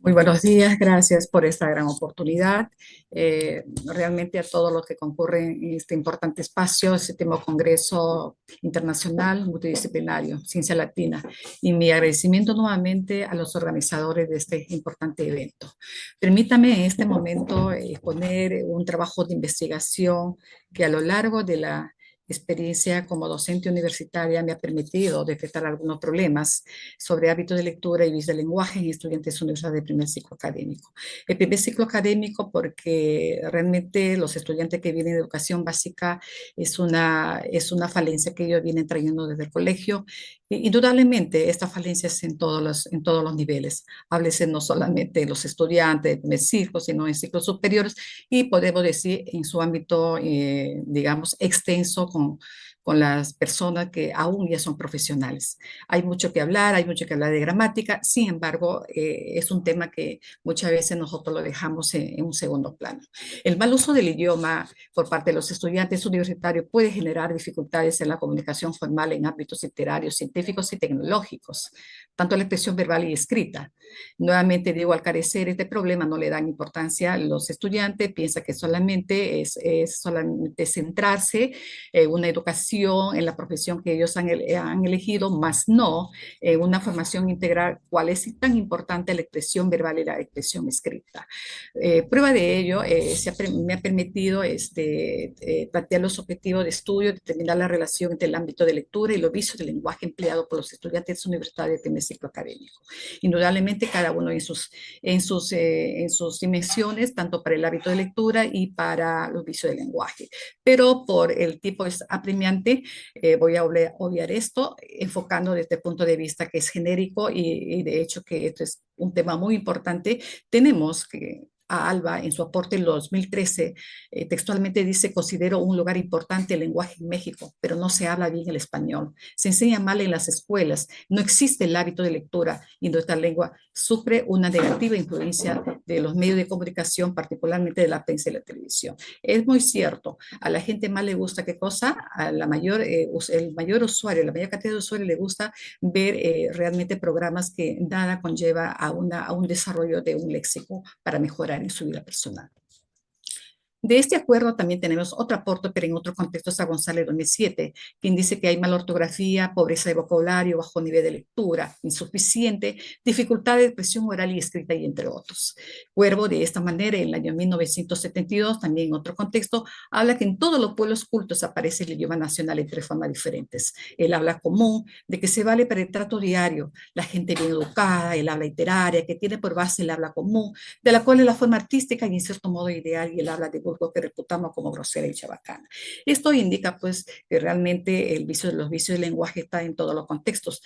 Muy buenos días, gracias por esta gran oportunidad. Realmente a todos los que concurren en este importante espacio, este séptimo Congreso Internacional Multidisciplinario, Ciencia Latina, y mi agradecimiento nuevamente a los organizadores de este importante evento. Permítame en este momento exponer un trabajo de investigación que a lo largo de la experiencia como docente universitaria me ha permitido detectar algunos problemas sobre hábitos de lectura y vista del lenguaje en estudiantes universitarios de primer ciclo académico. El primer ciclo académico porque realmente los estudiantes que vienen de educación básica es una falencia que ellos vienen trayendo desde el colegio. Indudablemente, esta falencia es en todos los niveles. Háblese no solamente de los estudiantes de primer ciclo, sino en ciclos superiores y podemos decir en su ámbito, digamos, extenso con las personas que aún ya son profesionales. Hay mucho que hablar de gramática, sin embargo, es un tema que muchas veces nosotros lo dejamos en un segundo plano. El mal uso del idioma por parte de los estudiantes universitarios puede generar dificultades en la comunicación formal en ámbitos literarios, científicos y tecnológicos, tanto la expresión verbal y escrita. Nuevamente digo, al carecer este problema no le dan importancia a los estudiantes, piensa que solamente es solamente centrarse en una educación en la profesión que ellos han elegido, más no una formación integral, cuál es tan importante la expresión verbal y la expresión escrita. Prueba de ello, me ha permitido plantear los objetivos de estudio, determinar la relación entre el ámbito de lectura y los vicios del lenguaje empleado por los estudiantes universitarios de primer ciclo académico. Indudablemente, cada uno en sus dimensiones, tanto para el hábito de lectura y para los vicios del lenguaje. Pero por el tipo apremiante, voy a obviar esto, enfocando desde el punto de vista que es genérico y de hecho que esto es un tema muy importante. Tenemos que a Alba en su aporte en 2013, textualmente dice: considero un lugar importante el lenguaje en México, pero no se habla bien el español. Se enseña mal en las escuelas, no existe el hábito de lectura y nuestra lengua sufre una negativa influencia de los medios de comunicación, particularmente de la prensa y la televisión. Es muy cierto, a la gente más le gusta qué cosa, el mayor usuario, la mayor cantidad de usuarios le gusta ver realmente programas que nada conlleva a un desarrollo de un léxico para mejorar en su vida personal. De este acuerdo también tenemos otro aporte, pero en otro contexto, está González 2007, quien dice que hay mala ortografía, pobreza de vocabulario, bajo nivel de lectura, insuficiente, dificultad de expresión oral y escrita, y entre otros. Cuervo, de esta manera, en el año 1972, también en otro contexto, habla que en todos los pueblos cultos aparece el idioma nacional en tres formas diferentes. El habla común, de que se vale para el trato diario, la gente bien educada, el habla literaria, que tiene por base el habla común, de la cual es la forma artística y en cierto modo ideal, y el habla de vulgo que reputamos como grosera y chabacana. Esto indica pues que realmente los vicios del lenguaje están en todos los contextos.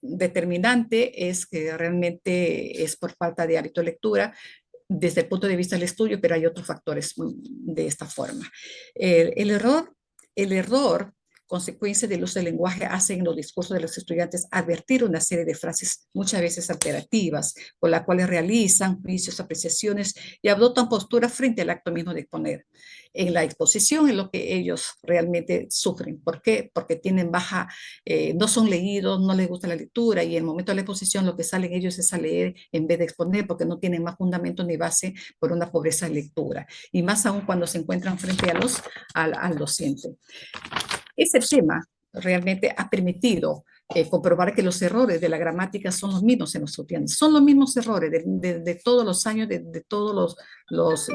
Determinante es que realmente es por falta de hábito de lectura desde el punto de vista del estudio, pero hay otros factores de esta forma. El error consecuencia del uso del lenguaje hace en los discursos de los estudiantes advertir una serie de frases muchas veces alterativas, con las cuales realizan juicios, apreciaciones y adoptan posturas frente al acto mismo de exponer. En la exposición es lo que ellos realmente sufren. ¿Por qué? Porque tienen no son leídos, no les gusta la lectura, y en el momento de la exposición lo que salen ellos es a leer en vez de exponer, porque no tienen más fundamento ni base por una pobreza de lectura. Y más aún cuando se encuentran frente al docente. Ese tema realmente ha permitido comprobar que los errores de la gramática son los mismos en los estudiantes, son los mismos errores de todos los años, de todos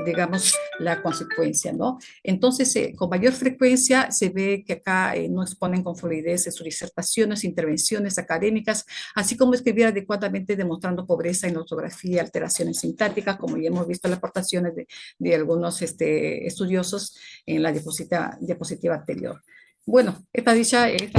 digamos, la consecuencia, ¿no? Entonces, con mayor frecuencia se ve que acá no exponen con fluidez sus disertaciones, intervenciones académicas, así como escribir adecuadamente, demostrando pobreza en ortografía, alteraciones sintácticas, como ya hemos visto las aportaciones de algunos estudiosos en la diapositiva anterior. Bueno, esta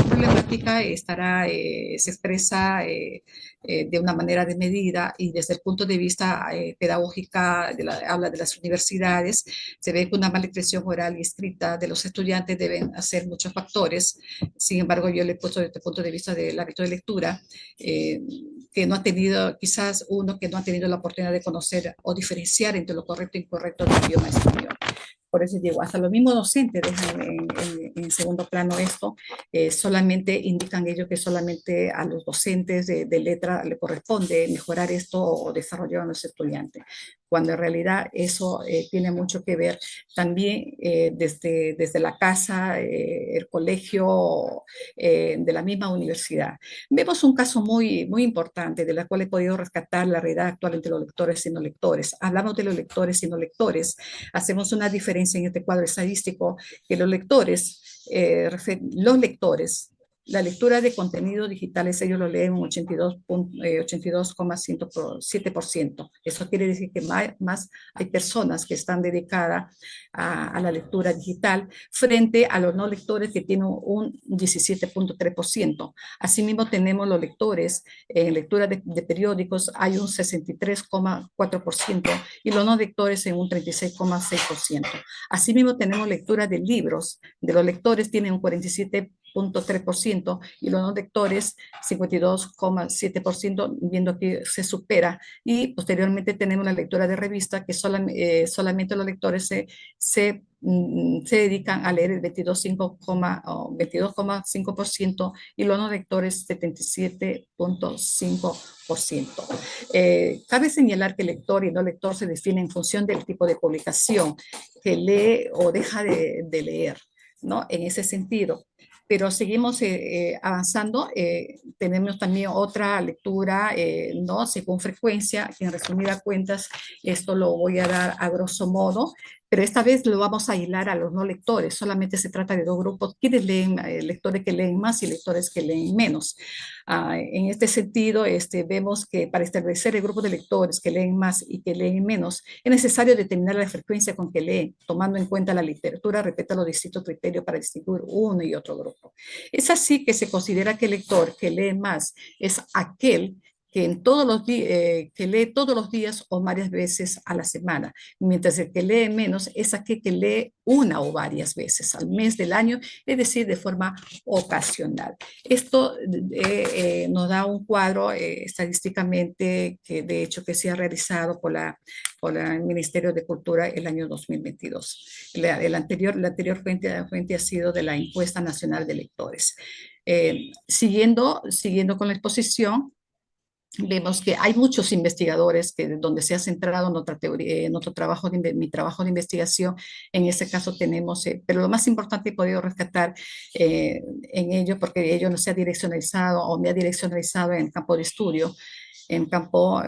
problemática se expresa de una manera desmedida, y desde el punto de vista pedagógica, habla de las universidades, se ve que una mala expresión oral y escrita de los estudiantes deben hacer muchos factores. Sin embargo, yo le he puesto desde el punto de vista del hábito de lectura, que no ha tenido, quizás uno que no ha tenido la oportunidad de conocer o diferenciar entre lo correcto e incorrecto del idioma español. Por eso digo, hasta los mismos docentes dejan en segundo plano esto, solamente indican ellos que solamente a los docentes de letra le corresponde mejorar esto o desarrollar a los estudiantes, cuando en realidad eso tiene mucho que ver también desde la casa, el colegio, de la misma universidad. Vemos un caso muy importante de la cual he podido rescatar la realidad actual entre los lectores y no lectores. Hablamos de los lectores y no lectores. Hacemos una diferencia en este cuadro estadístico que los lectores, la lectura de contenidos digitales, ellos lo leen un 82,7%. Eso quiere decir que más hay personas que están dedicadas a la lectura digital frente a los no lectores que tienen un 17,3%. Asimismo, tenemos los lectores en lectura de periódicos, hay un 63,4% y los no lectores en un 36,6%. Asimismo, tenemos lectura de libros, de los lectores tienen un 47,3% y los no lectores 52,7%, viendo que se supera. Y posteriormente tenemos la lectura de revista, que solamente los lectores se dedican a leer el 22,5% y los no lectores 77,5%. Cabe señalar que lector y no lector se define en función del tipo de publicación que lee o deja de leer, ¿no? En ese sentido. Pero seguimos avanzando. Tenemos también otra lectura, ¿no? Según frecuencia, que en resumidas cuentas, esto lo voy a dar a grosso modo, pero esta vez lo vamos a hilar a los no lectores. Solamente se trata de dos grupos, quienes leen, lectores que leen más y lectores que leen menos. En este sentido, vemos que para establecer el grupo de lectores que leen más y que leen menos, es necesario determinar la frecuencia con que leen, tomando en cuenta la literatura, respeta los distintos criterios para distinguir uno y otro grupo. Es así que se considera que el lector que lee más es aquel que, que lee todos los días o varias veces a la semana, mientras el que lee menos es aquel que lee una o varias veces al mes del año, es decir, de forma ocasional. Esto nos da un cuadro estadísticamente que de hecho que se ha realizado por el Ministerio de Cultura el año 2022. La anterior fuente ha sido de la Encuesta Nacional de Lectores. Siguiendo con la exposición, vemos que hay muchos investigadores donde se ha centrado en otra teoría, en otro trabajo, mi trabajo de investigación. En este caso tenemos, pero lo más importante he podido rescatar en ello, porque ello no se ha direccionalizado o me ha direccionalizado en el campo de estudio. En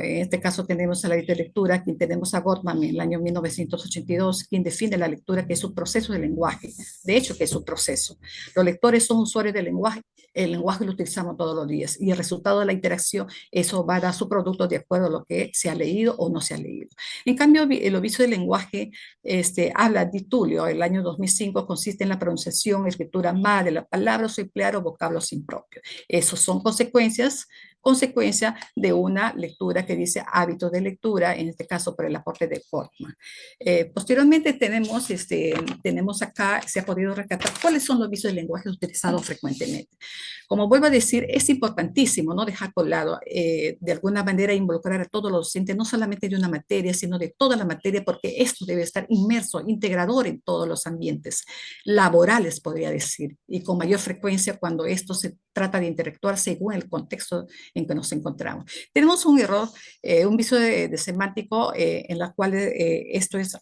este caso tenemos a la de lectura, quien tenemos a Gottman en el año 1982, quien define la lectura que es un proceso de lenguaje. De hecho, que es un proceso. Los lectores son usuarios del lenguaje, el lenguaje lo utilizamos todos los días y el resultado de la interacción, eso va a dar su producto de acuerdo a lo que se ha leído o no se ha leído. En cambio, el oficio del lenguaje habla de Tulio, el año 2005, consiste en la pronunciación, escritura mal de la palabra o emplear o vocablos impropios. Esos son consecuencia de una lectura que dice hábitos de lectura, en este caso por el aporte de Gottman. Posteriormente tenemos acá, se ha podido rescatar cuáles son los vicios del lenguaje utilizados frecuentemente. Como vuelvo a decir, es importantísimo no dejar colado, de alguna manera involucrar a todos los docentes, no solamente de una materia, sino de toda la materia, porque esto debe estar inmerso, integrador en todos los ambientes laborales, podría decir, y con mayor frecuencia cuando esto se trata de interactuar según el contexto en que nos encontramos. Tenemos un error, un vicio de semántico en la cual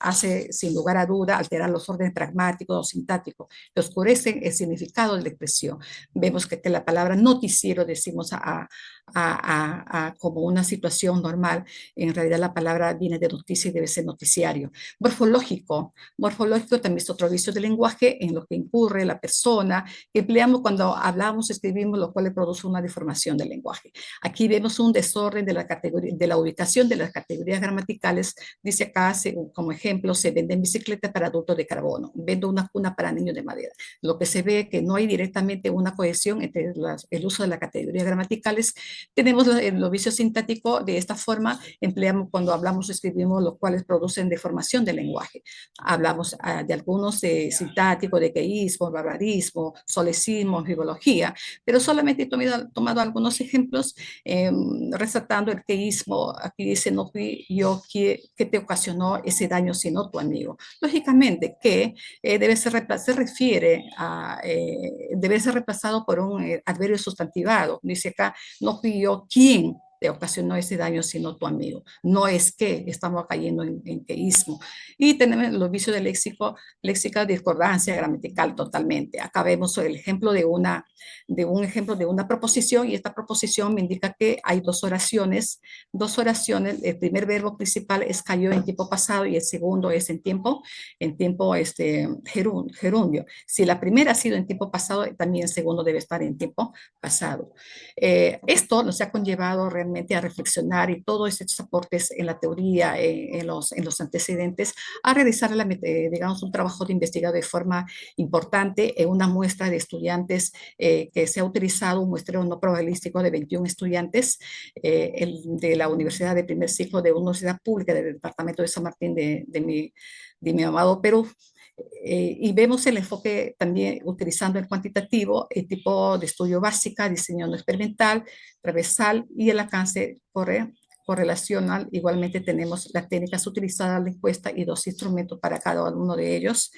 hace sin lugar a duda alterar los órdenes pragmáticos o sintácticos, que oscurecen el significado de la expresión. Vemos que la palabra noticiero decimos como una situación normal, en realidad la palabra viene de noticia y debe ser noticiario. Morfológico también es otro vicio del lenguaje en lo que incurre la persona que empleamos cuando hablamos, escribimos, lo cual le produce una deformación del lenguaje. Aquí vemos un desorden de la ubicación de las categorías gramaticales. Dice acá, como ejemplo, se venden bicicletas para adultos de carbono, vendo una cuna para niños de madera. Lo que se ve es que no hay directamente una cohesión entre el uso de las categorías gramaticales Tenemos el oficio sintático. De esta forma empleamos cuando hablamos o escribimos, los cuales producen deformación del lenguaje. Hablamos de algunos de sintático, de queísmo, barbarismo, solecismo, fibología, pero solamente he tomado algunos ejemplos, resaltando el queísmo. Aquí dice: no fui yo que te ocasionó ese daño, sino tu amigo. Lógicamente que se refiere a, debe ser reemplazado por un adverbio sustantivado. Dice acá: no fui yo quien te ocasionó ese daño, sino tu amigo. No es que estamos cayendo en queísmo. Y tenemos los vicios de léxica, discordancia gramatical totalmente. Acá vemos el ejemplo de una proposición, y esta proposición me indica que hay dos oraciones. El primer verbo principal es cayó en tiempo pasado y el segundo es en tiempo gerundio. Si la primera ha sido en tiempo pasado, también el segundo debe estar en tiempo pasado. Esto nos ha conllevado realmente a reflexionar, y todos estos aportes en la teoría, en los antecedentes, a realizar digamos, un trabajo de investigación de forma importante en una muestra de estudiantes, que se ha utilizado un muestreo no probabilístico de 21 estudiantes, de la Universidad de primer ciclo de una universidad pública del departamento de San Martín de mi amado Perú. Y vemos el enfoque también utilizando el cuantitativo, el tipo de estudio básica, diseño no experimental, transversal, y el alcance correlacional. Igualmente tenemos las técnicas utilizadas, la encuesta y dos instrumentos para cada uno de ellos,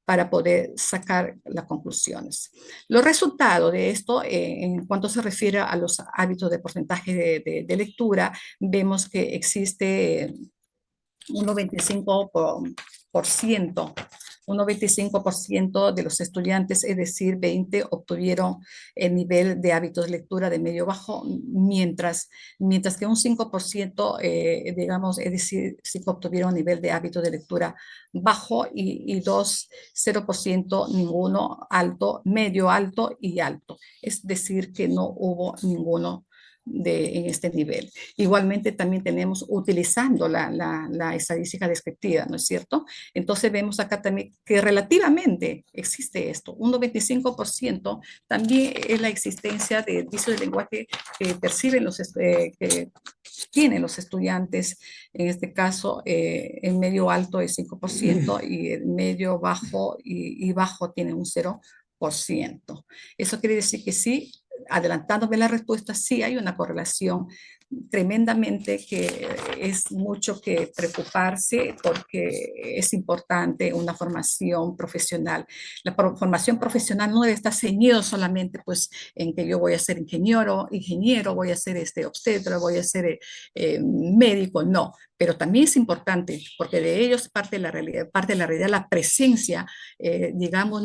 para poder sacar las conclusiones. Los resultados de esto, en cuanto se refiere a los hábitos de porcentaje de lectura, vemos que existe un 95%, un 95% de los estudiantes, es decir, 20, obtuvieron el nivel de hábitos de lectura de medio bajo, mientras que un 5%, digamos, es decir, sí que obtuvieron nivel de hábito de lectura bajo, y 0% ninguno, alto, medio alto y alto. Es decir, que no hubo ninguno en este nivel. Igualmente también tenemos utilizando la estadística descriptiva, ¿no es cierto? Entonces vemos acá también que relativamente existe esto. Un 95% también es la existencia de vicio del lenguaje que perciben que tienen los estudiantes. En este caso, el medio alto es 5%, y el medio bajo y bajo tiene un 0%. Eso quiere decir que sí, adelantándome la respuesta, sí hay una correlación tremendamente, que es mucho que preocuparse, porque es importante una formación profesional. La formación profesional no debe estar ceñido solamente pues en que yo voy a ser ingeniero, voy a ser obstetra, voy a ser médico, no. Pero también es importante, porque de ellos parte de la realidad, la presencia, digamos,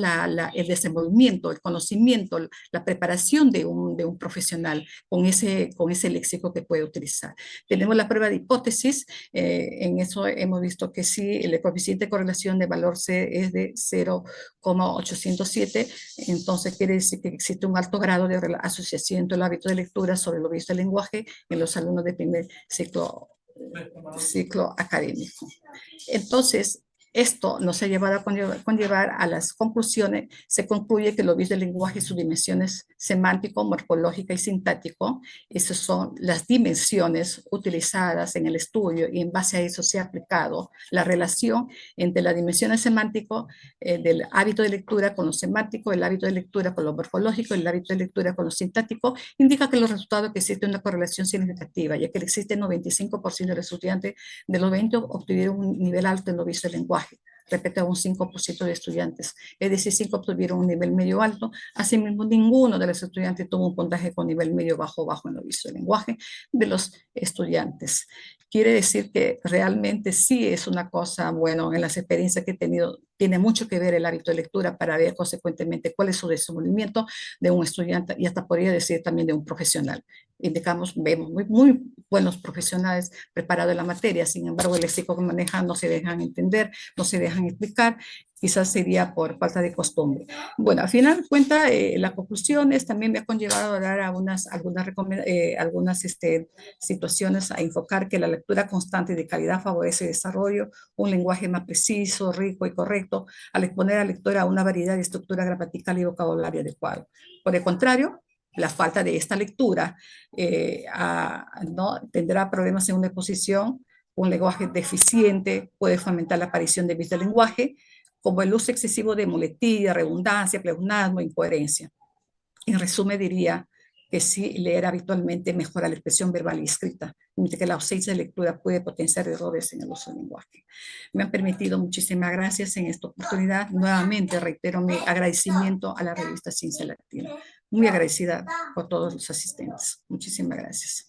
el desenvolvimiento, el conocimiento, la preparación de un profesional con ese léxico que puede utilizar. Tenemos la prueba de hipótesis. En eso hemos visto que sí, el coeficiente de correlación de valor C es de 0,807, entonces quiere decir que existe un alto grado de asociación entre el hábito de lectura sobre lo visto del lenguaje en los alumnos de primer ciclo académico. Entonces, esto nos ha llevado a conllevar a las conclusiones. Se concluye que lo visto del lenguaje, sus dimensiones semántico, morfológica y sintático, esas son las dimensiones utilizadas en el estudio, y en base a eso se ha aplicado la relación entre las dimensiones semántico, del hábito de lectura con lo semántico, el hábito de lectura con lo morfológico, el hábito de lectura con lo sintático. Indica que los resultados, que existe una correlación significativa, ya que existe 95% de los estudiantes de los 20 obtuvieron un nivel alto en lo visto del lenguaje, respecto a un 5% de estudiantes, es decir, 5 obtuvieron un nivel medio alto. Asimismo, ninguno de los estudiantes tuvo un puntaje con nivel medio bajo en lo visto del lenguaje de los estudiantes. Quiere decir que realmente sí es una cosa, bueno, en las experiencias que he tenido, tiene mucho que ver el hábito de lectura para ver consecuentemente cuál es su desenvolvimiento de un estudiante, y hasta podría decir también de un profesional. Vemos muy buenos profesionales preparados en la materia, sin embargo, el léxico que manejan no se dejan entender, no se dejan explicar, quizás sería por falta de costumbre. Bueno, al final de cuentas, las conclusiones también me ha conllevado a dar algunas situaciones, a enfocar que la lectura constante y de calidad favorece el desarrollo, un lenguaje más preciso, rico y correcto, al exponer al lector a una variedad de estructura gramatical y vocabulario adecuado. Por el contrario, la falta de esta lectura ¿no? tendrá problemas en una exposición. Un lenguaje deficiente puede fomentar la aparición de vicios del lenguaje, como el uso excesivo de muletilla, redundancia, pleonasmo, incoherencia. En resumen, diría que sí, leer habitualmente mejora la expresión verbal y escrita, mientras que la ausencia de lectura puede potenciar errores en el uso del lenguaje. Me han permitido muchísimas gracias en esta oportunidad. Nuevamente reitero mi agradecimiento a la revista Ciencia Latina. Muy agradecida por todos los asistentes. Muchísimas gracias.